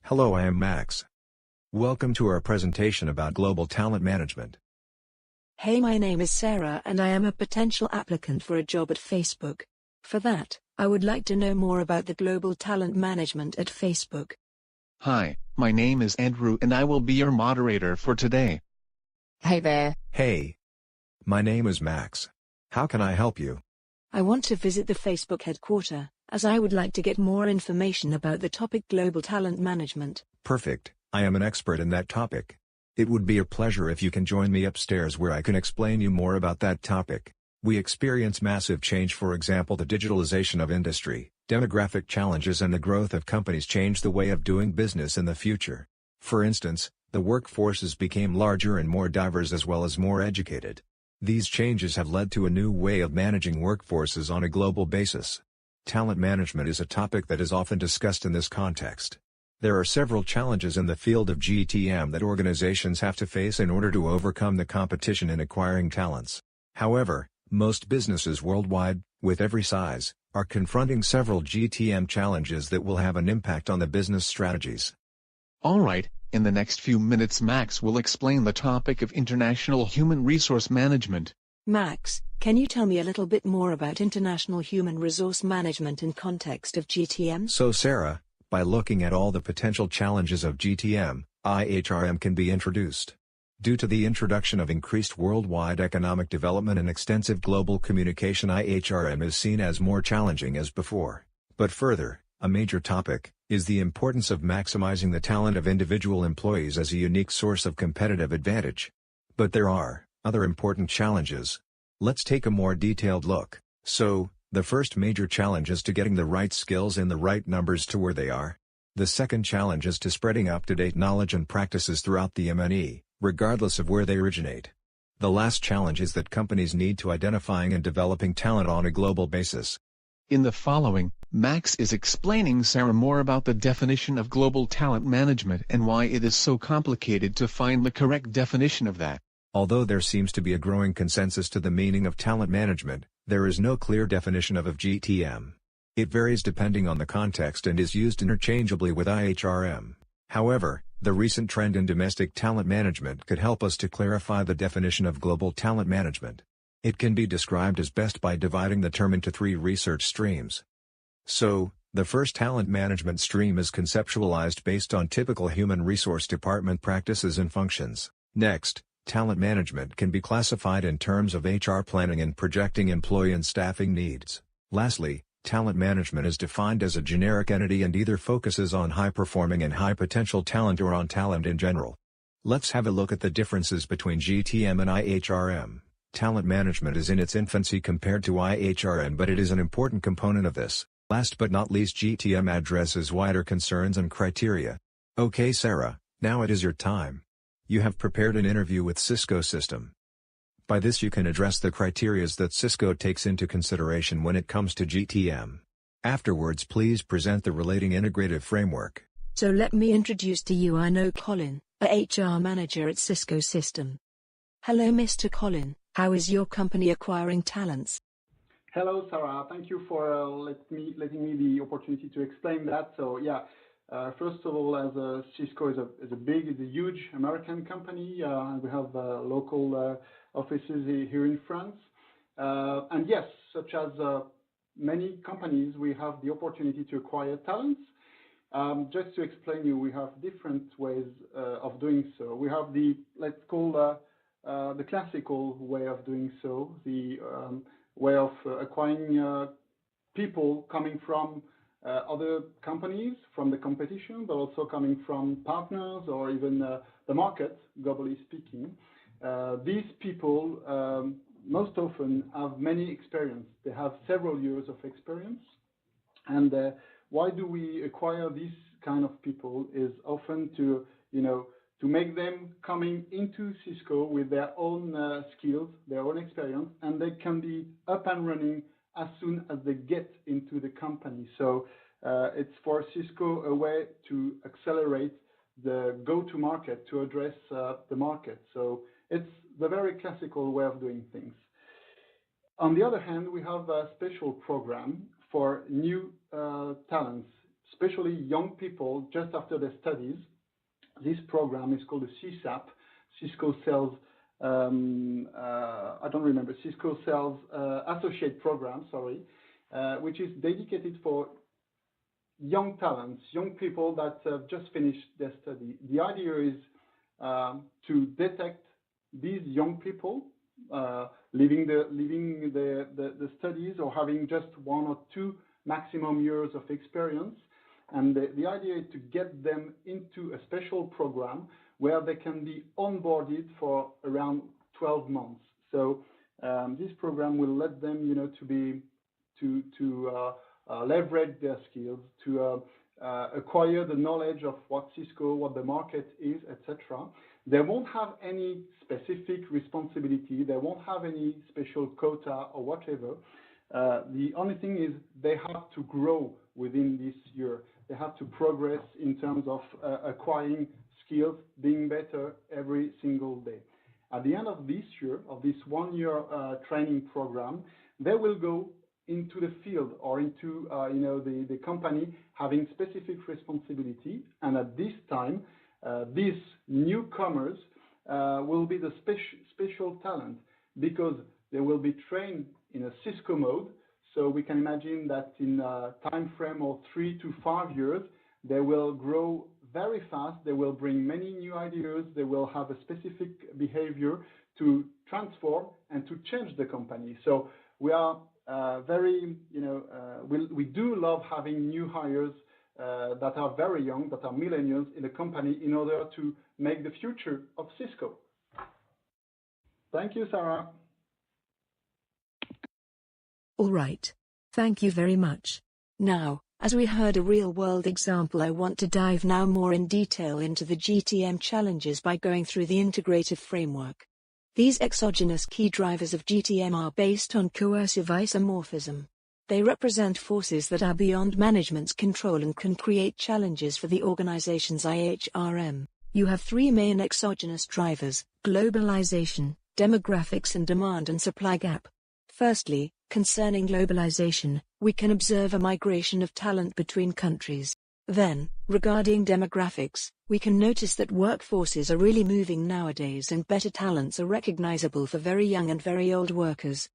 Hello, I am Max. Welcome to our presentation about global talent management. Hey, my name is Sarah and I am a potential applicant for a job at Facebook. For that, I would like to know more about the global talent management at Facebook. Hi, my name is Andrew and I will be your moderator for today. Hey there. Hey. My name is Max. How can I help you? I want to visit the Facebook headquarters, as I would like to get more information about the topic global talent management. Perfect, I am an expert in that topic. It would be a pleasure if you can join me upstairs where I can explain you more about that topic. We experience massive change, for example the digitalization of industry, demographic challenges and the growth of companies change the way of doing business in the future. For instance, the workforces became larger and more diverse as well as more educated. These changes have led to a new way of managing workforces on a global basis. Talent management is a topic that is often discussed in this context. There are several challenges in the field of GTM that organizations have to face in order to overcome the competition in acquiring talents. However, most businesses worldwide, with every size, are confronting several GTM challenges that will have an impact on the business strategies. Alright, in the next few minutes Max will explain the topic of international human resource management. Max, can you tell me a little bit more about international human resource management in context of GTM? So Sarah, by looking at all the potential challenges of GTM, IHRM can be introduced. Due to the introduction of increased worldwide economic development and extensive global communication, IHRM is seen as more challenging as before. But further, a major topic is the importance of maximizing the talent of individual employees as a unique source of competitive advantage. But there are other important challenges. Let's take a more detailed look. So, the first major challenge is to getting the right skills in the right numbers to where they are. The second challenge is to spreading up-to-date knowledge and practices throughout the MNE, regardless of where they originate. The last challenge is that companies need to identifying and developing talent on a global basis. In the following, Max is explaining Sarah more about the definition of global talent management and why it is so complicated to find the correct definition of that. Although there seems to be a growing consensus to the meaning of talent management, there is no clear definition of GTM. It varies depending on the context and is used interchangeably with IHRM. However, the recent trend in domestic talent management could help us to clarify the definition of global talent management. It can be described as best by dividing the term into 3 research streams. So, the first talent management stream is conceptualized based on typical human resource department practices and functions. Next, talent management can be classified in terms of HR planning and projecting employee and staffing needs. Lastly, talent management is defined as a generic entity and either focuses on high-performing and high-potential talent or on talent in general. Let's have a look at the differences between GTM and IHRM. Talent management is in its infancy compared to IHRM, but it is an important component of this. Last but not least, GTM addresses wider concerns and criteria. Okay Sarah, now it is your time. You have prepared an interview with Cisco system. By this you can address the criterias that Cisco takes into consideration when it comes to GTM. Afterwards please present the relating integrative framework. So let me introduce to you I know Colin, a HR manager at Cisco system. Hello Mr. Colin, how is your company acquiring talents? Hello Sarah, thank you for letting me the opportunity to explain that. So yeah, first of all, as Cisco is a huge American company, and we have local offices here in France. And yes, such as many companies, we have the opportunity to acquire talents. Just to explain you, we have different ways of doing so. We have the, let's call the classical way of doing so, the way of acquiring people coming from other companies, from the competition, but also coming from partners or even the market, globally speaking. These people most often have many experience. They have several years of experience. And why do we acquire these kind of people is often to make them coming into Cisco with their own skills, their own experience, and they can be up and running as soon as they get into the company. So it's for Cisco a way to accelerate the go-to-market, to address the market. So it's the very classical way of doing things. On the other hand, we have a special program for new talents. especially young people just after their studies. This program is called the CSAP, Cisco Sales, I don't remember, Cisco Sales Associate Program, sorry, which is dedicated for young talents, young people that just finished their study. The idea is to detect these young people leaving the studies or having just 1 or 2 maximum years of experience. And the idea is to get them into a special program where they can be onboarded for around 12 months. So this program will let them, to leverage their skills, to acquire the knowledge of what Cisco, what the market is, etc. They won't have any specific responsibility. They won't have any special quota or whatever. The only thing is they have to grow within this year. They have to progress in terms of acquiring skills, being better every single day. At the end of this year, of this 1-year training program, they will go into the field or into the company having specific responsibility. And at this time, these newcomers will be the special talent because they will be trained in a Cisco mode. So we can imagine that in a time frame of 3 to 5 years, they will grow very fast. They will bring many new ideas. They will have a specific behavior to transform and to change the company. So we are we do love having new hires that are very young, that are millennials in the company in order to make the future of Cisco. Thank you, Sarah. All right. Thank you very much. Now, as we heard a real-world example, I want to dive now more in detail into the GTM challenges by going through the integrative framework. These exogenous key drivers of GTM are based on coercive isomorphism. They represent forces that are beyond management's control and can create challenges for the organization's IHRM. You have 3 main exogenous drivers: globalization, demographics, and demand and supply gap. Firstly, concerning globalization, we can observe a migration of talent between countries. Then, regarding demographics, we can notice that workforces are really moving nowadays and better talents are recognizable for very young and very old workers.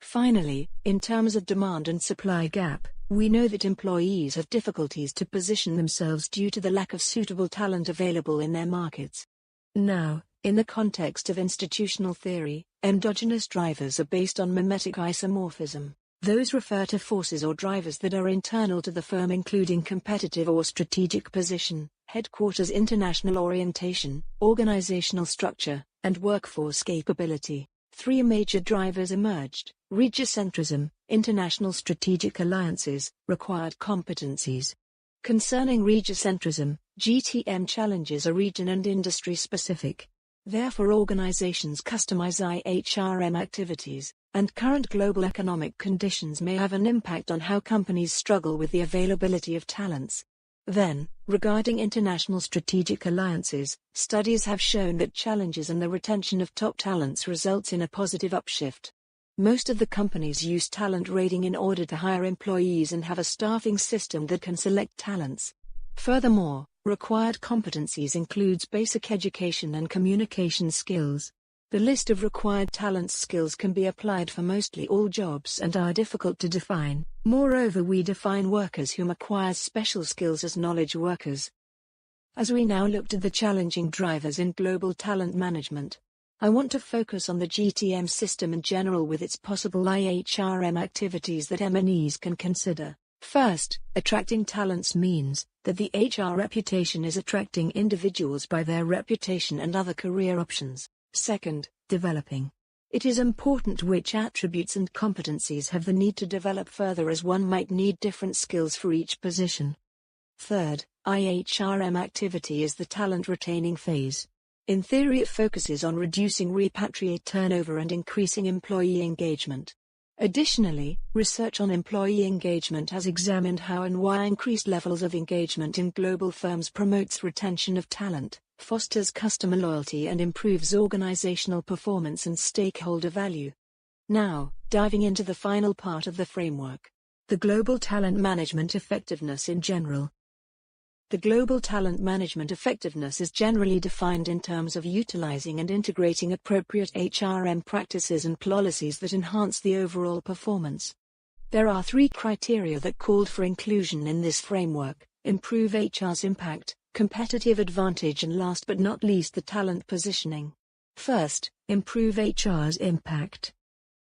Finally, in terms of demand and supply gap, we know that employees have difficulties to position themselves due to the lack of suitable talent available in their markets. Now, in the context of institutional theory, endogenous drivers are based on mimetic isomorphism. Those refer to forces or drivers that are internal to the firm, including competitive or strategic position, headquarters international orientation, organizational structure, and workforce capability. 3 major drivers emerged: regioncentrism, international strategic alliances, required competencies. Concerning regioncentrism, GTM challenges are region and industry specific. Therefore, organizations customize IHRM activities, and current global economic conditions may have an impact on how companies struggle with the availability of talents. Then, regarding international strategic alliances, studies have shown that challenges in the retention of top talents results in a positive upshift. Most of the companies use talent rating in order to hire employees and have a staffing system that can select talents. Furthermore, required competencies includes basic education and communication skills. The list of required talent skills can be applied for mostly all jobs and are difficult to define. Moreover, we define workers whom acquires special skills as knowledge workers. As we now looked at the challenging drivers in global talent management, I want to focus on the GTM system in general with its possible IHRM activities that M&Es can consider. First, attracting talents means that the HR reputation is attracting individuals by their reputation and other career options. Second, developing. It is important which attributes and competencies have the need to develop further, as one might need different skills for each position. Third, IHRM activity is the talent retaining phase. In theory, it focuses on reducing repatriate turnover and increasing employee engagement. Additionally, research on employee engagement has examined how and why increased levels of engagement in global firms promotes retention of talent, fosters customer loyalty, and improves organizational performance and stakeholder value. Now, diving into the final part of the framework, the global talent management effectiveness in general, The global talent management effectiveness is generally defined in terms of utilizing and integrating appropriate HRM practices and policies that enhance the overall performance. There are 3 criteria that called for inclusion in this framework: improve HR's impact, competitive advantage, and last but not least the talent positioning. First, improve HR's impact.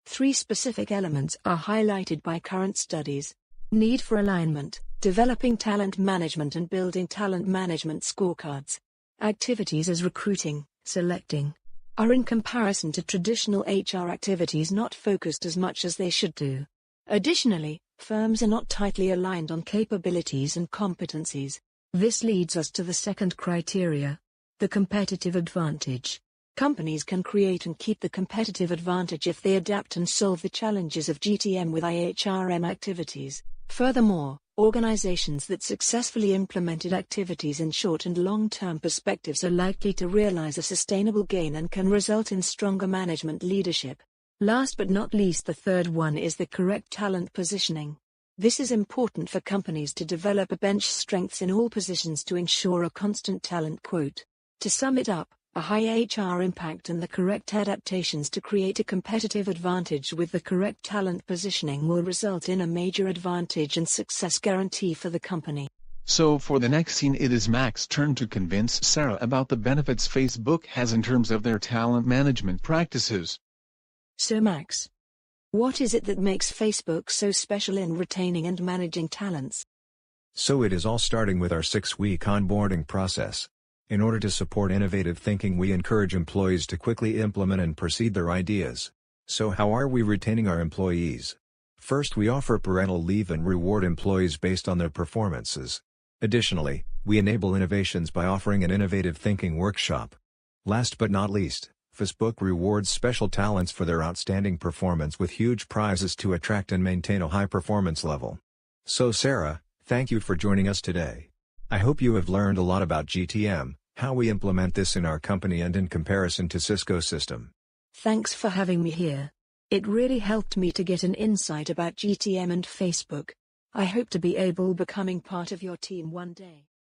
3 specific elements are highlighted by current studies: need for alignment, developing talent management, and building talent management scorecards. Activities as recruiting, selecting, are in comparison to traditional HR activities not focused as much as they should do. Additionally, firms are not tightly aligned on capabilities and competencies. This leads us to the second criteria: the competitive advantage. Companies can create and keep the competitive advantage if they adapt and solve the challenges of GTM with IHRM activities. Furthermore, organizations that successfully implemented activities in short and long-term perspectives are likely to realize a sustainable gain and can result in stronger management leadership. Last but not least, the third one is the correct talent positioning. This is important for companies to develop a bench strengths in all positions to ensure a constant talent quote. To sum it up, a high HR impact and the correct adaptations to create a competitive advantage with the correct talent positioning will result in a major advantage and success guarantee for the company. So for the next scene, it is Max's turn to convince Sarah about the benefits Facebook has in terms of their talent management practices. So Max, what is it that makes Facebook so special in retaining and managing talents? So it is all starting with our 6-week onboarding process. In order to support innovative thinking, we encourage employees to quickly implement and proceed their ideas. So how are we retaining our employees? First, we offer parental leave and reward employees based on their performances. Additionally, we enable innovations by offering an innovative thinking workshop. Last but not least, Facebook rewards special talents for their outstanding performance with huge prizes to attract and maintain a high performance level. So Sarah, thank you for joining us today. I hope you have learned a lot about GTM, how we implement this in our company and in comparison to Cisco system. Thanks for having me here. It really helped me to get an insight about GTM and Facebook. I hope to be able becoming part of your team one day.